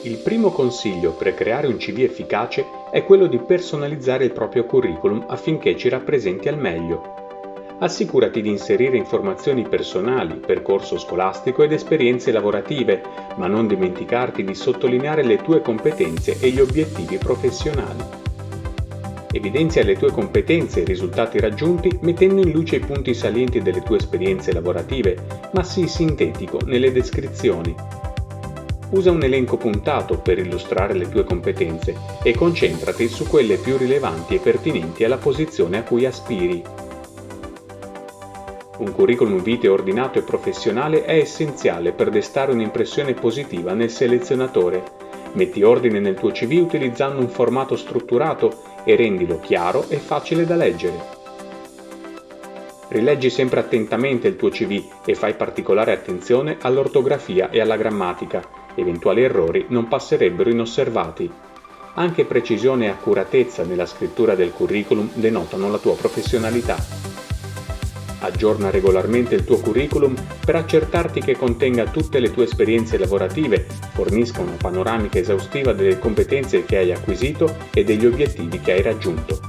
Il primo consiglio per creare un CV efficace è quello di personalizzare il proprio curriculum affinché ci rappresenti al meglio. Assicurati di inserire informazioni personali, percorso scolastico ed esperienze lavorative, ma non dimenticarti di sottolineare le tue competenze e gli obiettivi professionali. Evidenzia le tue competenze e i risultati raggiunti mettendo in luce i punti salienti delle tue esperienze lavorative, ma sii sintetico nelle descrizioni. Usa un elenco puntato per illustrare le tue competenze e concentrati su quelle più rilevanti e pertinenti alla posizione a cui aspiri. Un curriculum vitae ordinato e professionale è essenziale per destare un'impressione positiva nel selezionatore. Metti ordine nel tuo CV utilizzando un formato strutturato e rendilo chiaro e facile da leggere. Rileggi sempre attentamente il tuo CV e fai particolare attenzione all'ortografia e alla grammatica. Eventuali errori non passerebbero inosservati. Anche precisione e accuratezza nella scrittura del curriculum denotano la tua professionalità. Aggiorna regolarmente il tuo curriculum per accertarti che contenga tutte le tue esperienze lavorative, fornisca una panoramica esaustiva delle competenze che hai acquisito e degli obiettivi che hai raggiunto.